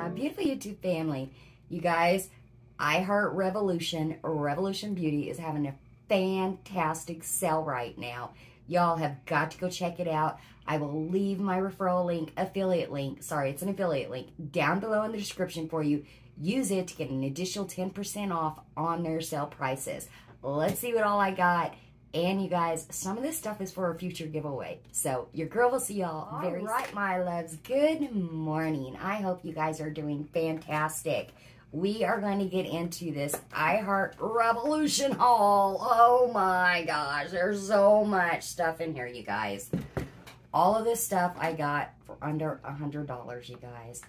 Beautiful YouTube family. You guys, iHeartRevolution, Revolution Beauty is having a fantastic sale right now. Y'all have got to go check it out. I will leave my referral link, affiliate link, sorry, it's an affiliate link, down below in the description for you. Use it to get an additional 10% off on their sale prices. Let's see what all I got. And you guys, some of this stuff is for a future giveaway. So your girl will see y'all very soon. All right, my loves. Good morning. I hope you guys are doing fantastic. We are going to get into this iHeartRevolution haul. Oh my gosh, there's so much stuff in here, you guys. All of this stuff I got for under $100, you guys.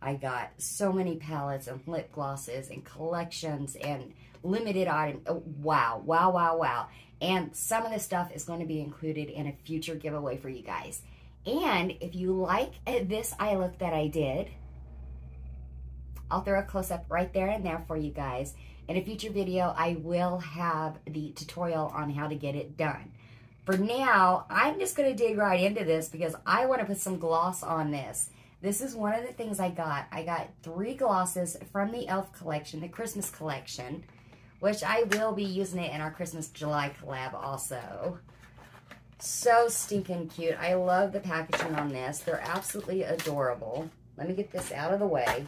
I got so many palettes and lip glosses and collections and limited items. Oh, wow, wow, wow, wow. And some of this stuff is going to be included in a future giveaway for you guys. And if you like this eye look that I did, I'll throw a close-up right there and there for you guys. In a future video, I will have the tutorial on how to get it done. For now, I'm just going to dig right into this because I want to put some gloss on this. This is one of the things I got. I got 3 glosses from the e.l.f. collection, the Christmas collection, which I will be using it in our Christmas July collab also. So stinking cute. I love the packaging on this. They're absolutely adorable. Let me get this out of the way.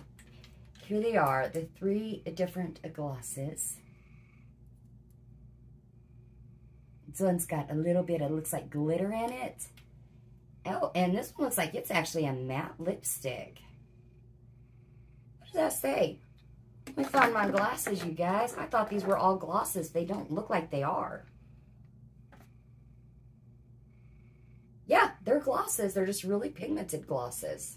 Here they are, the 3 different glosses. This one's got a little bit of, looks like glitter in it. Oh, and this one looks like it's actually a matte lipstick. What does that say? Let me find my glasses, you guys. I thought these were all glosses. They don't look like they are. Yeah, they're glosses. They're just really pigmented glosses.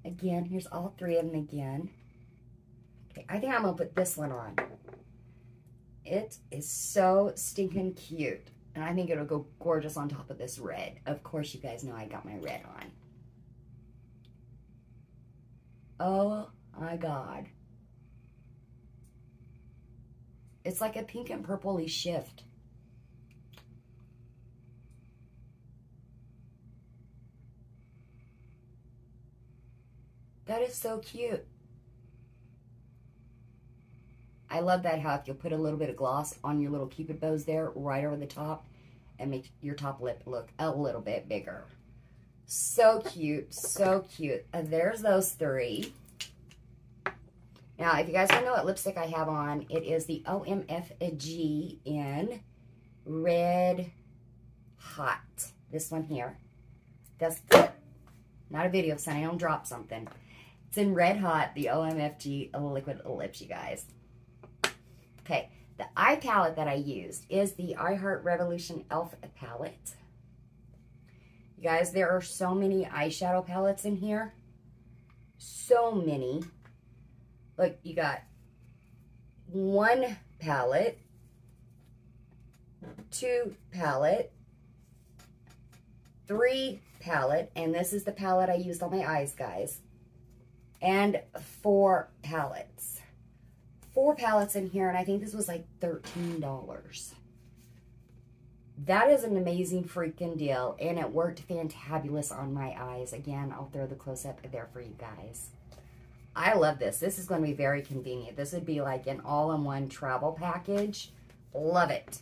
Again, here's all 3 of them again. Okay, I think I'm going to put this one on. It is so stinking cute. And I think it'll go gorgeous on top of this red. Of course, you guys know I got my red on. Oh my God. It's like a pink and purpley shift. That is so cute. I love that how if you'll put a little bit of gloss on your little cupid bows there right over the top and make your top lip look a little bit bigger. So cute, so cute. There's those 3. Now, if you guys don't know what lipstick I have on, it is the OMFG in Red Hot. This one here. That's not a video, Sunny. I don't drop something. It's in Red Hot, the OMFG liquid lips, you guys. Okay, the eye palette that I used is the iHeartRevolution e.l.f. palette. You guys, there are so many eyeshadow palettes in here. So many. Look, you got 1 palette, 2 palette, 3 palette, and this is the palette I used on my eyes, guys, and 4 palettes. 4 palettes in here, and I think this was like $13. That is an amazing freaking deal, and it worked fantabulous on my eyes. Again, I'll throw the close-up there for you guys. I love this. This is going to be very convenient. This would be like an all-in-one travel package. Love it.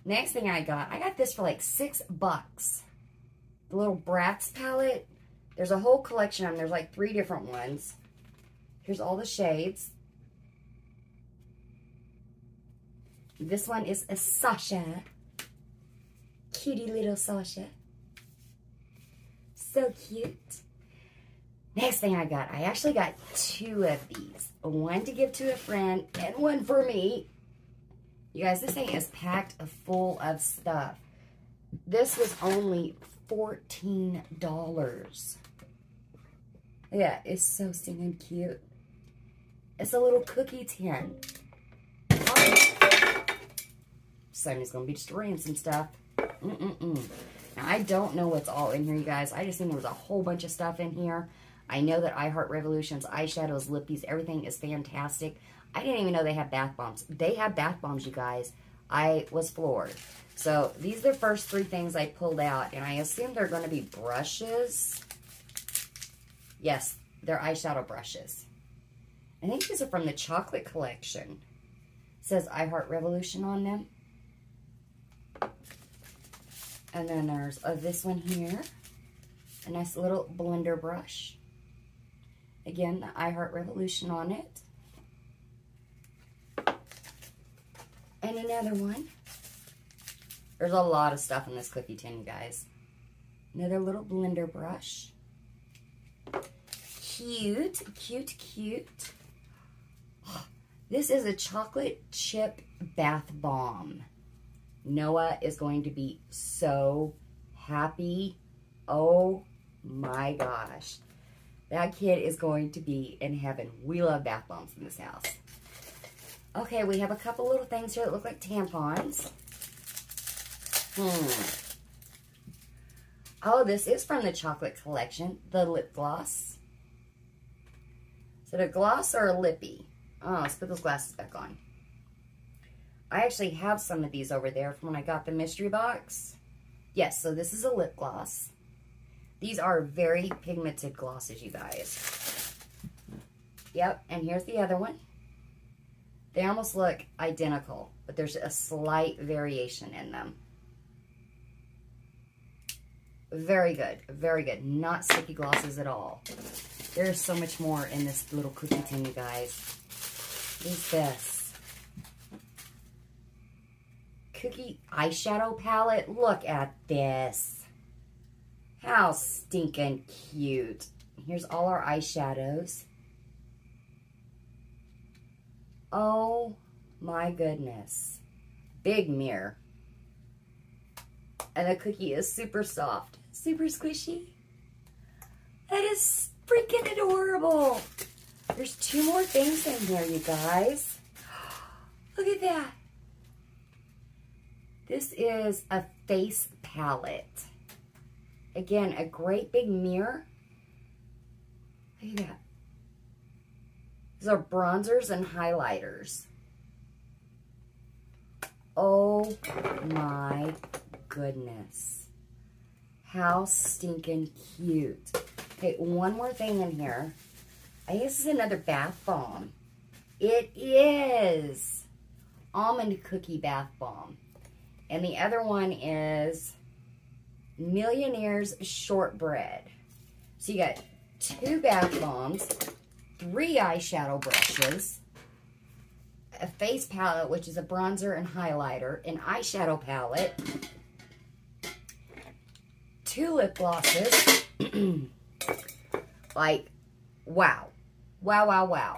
Next thing I got this for like $6. The little Bratz palette. There's a whole collection of them. There's like 3 different ones. Here's all the shades. This one is a Sasha. Cutie little Sasha. So cute. Next thing I actually got 2 of these. One to give to a friend and one for me. You guys, this thing is packed full of stuff. This was only $14. Yeah, it's so stinking cute. It's a little cookie tin. Sonny's going to be destroying some stuff. Now, I don't know what's all in here, you guys. I just think there was a whole bunch of stuff in here. I know that iHeartRevolution's eyeshadows, lippies, everything is fantastic. I didn't even know they had bath bombs. They have bath bombs, you guys. I was floored. So these are the first 3 things I pulled out, and I assume they're going to be brushes. Yes, They're eyeshadow brushes. I think these are from the chocolate collection. It says iHeartRevolution on them. And then there's this one here. A nice little blender brush. Again, the iHeartRevolution on it. And another one. There's a lot of stuff in this cookie tin, you guys. Another little blender brush. Cute, cute, cute. This is a chocolate chip bath bomb. Noah is going to be so happy. Oh my gosh. That kid is going to be in heaven. We love bath bombs in this house. Okay, we have a couple little things here that look like tampons. Oh, this is from the chocolate collection. The lip gloss. Is it a gloss or a lippy? Oh, let's put those glasses back on. I actually have some of these over there from when I got the mystery box. Yes, so this is a lip gloss. These are very pigmented glosses, you guys. Yep, and here's the other one. They almost look identical, but there's a slight variation in them. Very good, very good. Not sticky glosses at all. There's so much more in this little cookie tin, you guys. What is this? Cookie eyeshadow palette. Look at this. How stinking cute. Here's all our eyeshadows. Oh my goodness. Big mirror. And the cookie is super soft. Super squishy. That is freaking adorable. There's two more things in here, you guys. Look at that. This is a face palette. Again, a great big mirror. Look at that. These are bronzers and highlighters. Oh my goodness. How stinking cute. Okay, one more thing in here. I think this is another bath bomb. It is almond cookie bath bomb. And the other one is Millionaire's Shortbread. So you got 2 bath bombs, 3 eyeshadow brushes, a face palette, which is a bronzer and highlighter, an eyeshadow palette, 2 lip glosses. Like, wow. Wow, wow, wow.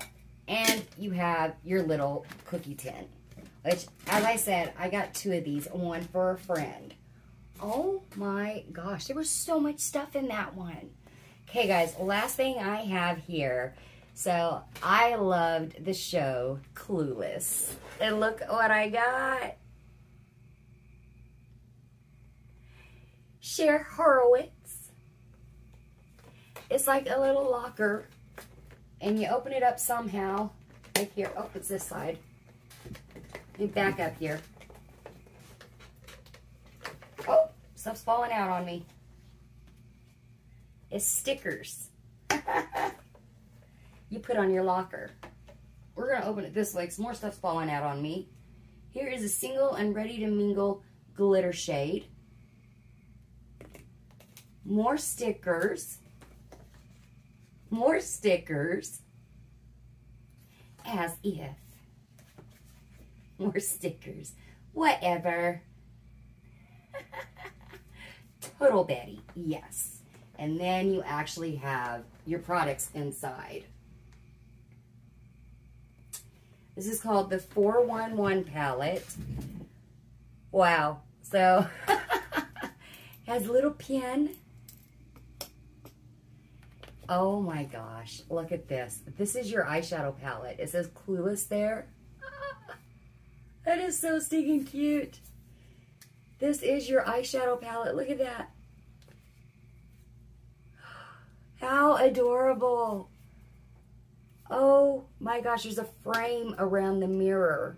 And you have your little cookie tin. Which, as I said, I got 2 of these, one for a friend. Oh my gosh, there was so much stuff in that one. Okay, guys, last thing I have here. So, I loved the show Clueless. And look what I got. Cher Horowitz. It's like a little locker. And you open it up somehow. Right here. Oh, it's this side. Let me back up here. Oh, stuff's falling out on me. It's stickers. You put on your locker. We're going to open it this way because more stuff's falling out on me. Here is a single and ready to mingle glitter shade. More stickers. More stickers. As if. More stickers. Whatever. Total Betty. Yes. And then you actually have your products inside. This is called the 411 palette. Wow. So, has a little pen. Oh my gosh. Look at this. This is your eyeshadow palette. It says Clueless there. That is so stinking cute. This is your eyeshadow palette. Look at that. How adorable. Oh my gosh, there's a frame around the mirror.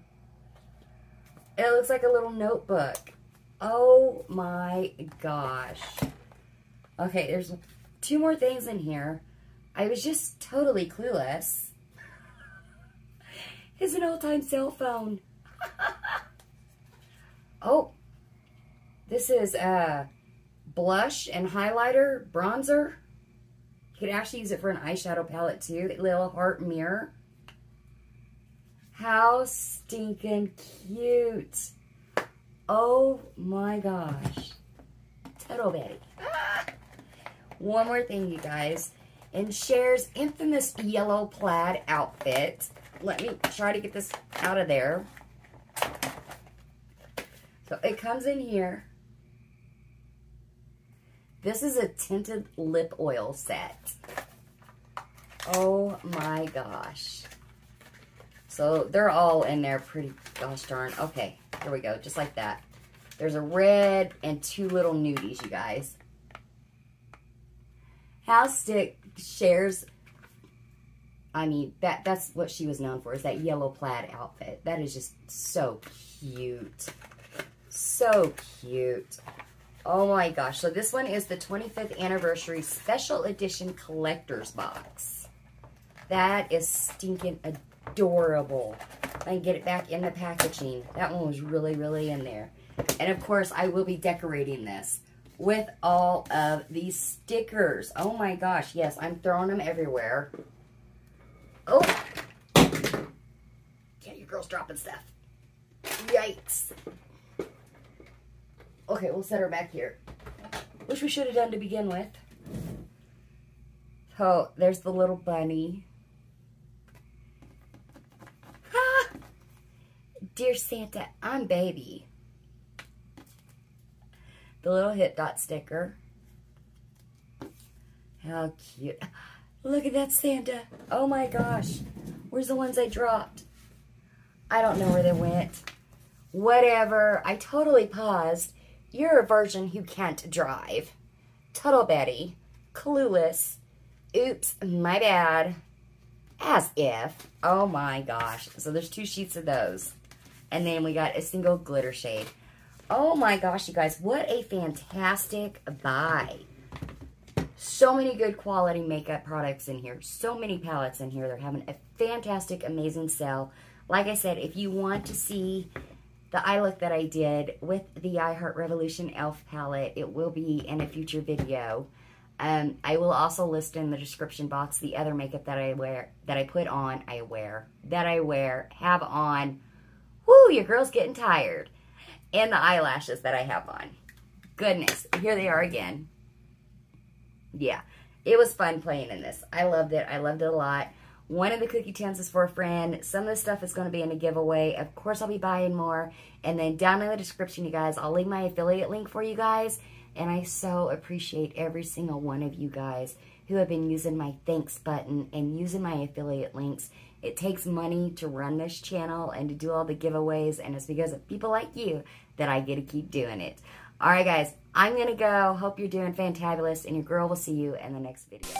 It looks like a little notebook. Oh my gosh. Okay, there's 2 more things in here. I was just totally clueless. It's an old-time cell phone. Oh, this is blush and highlighter, bronzer. You could actually use it for an eyeshadow palette too. Little heart mirror. How stinking cute. Oh my gosh. Total Betty. Ah! One more thing, you guys. In Cher's infamous yellow plaid outfit. Let me try to get this out of there. So it comes in here. This is a tinted lip oil set. Oh my gosh. So they're all in there pretty gosh darn. Okay, here we go. Just like that. There's a red and two little nudies, you guys. How Cher's, I mean, that's what she was known for, is that yellow plaid outfit. That is just so cute. So cute. Oh my gosh. So this one is the 25th anniversary special edition collector's box. That is stinking adorable. I can get it back in the packaging. That one was really, really in there. And of course, I will be decorating this with all of these stickers. Oh my gosh. Yes, I'm throwing them everywhere. Oh. Yeah, your girl's dropping stuff. Yikes. Okay, we'll set her back here. Which we should have done to begin with. So, there's the little bunny. Ah! Dear Santa, I'm baby. The little hit dot sticker. How cute. Look at that Santa. Oh my gosh. Where's the ones I dropped? I don't know where they went. Whatever. I totally paused. You're a virgin who can't drive. Total Betty. Clueless. Oops, my bad. As if. Oh my gosh. So there's 2 sheets of those. And then we got a single glitter shade. Oh my gosh, you guys. What a fantastic buy. So many good quality makeup products in here. So many palettes in here. They're having a fantastic, amazing sale. Like I said, if you want to see the eye look that I did with the iHeartRevolution e.l.f. palette, it will be in a future video. I will also list in the description box the other makeup that I wear, have on. Woo, your girl's getting tired. And the eyelashes that I have on. Goodness, here they are again. Yeah, it was fun playing in this. I loved it. I loved it a lot. One of the cookie tins is for a friend. Some of the stuff is going to be in a giveaway. Of course, I'll be buying more. And then down in the description, you guys, I'll leave my affiliate link for you guys. And I so appreciate every single one of you guys who have been using my thanks button and using my affiliate links. It takes money to run this channel and to do all the giveaways. And it's because of people like you that I get to keep doing it. All right, guys, I'm going to go. Hope you're doing fantabulous. And your girl will see you in the next video.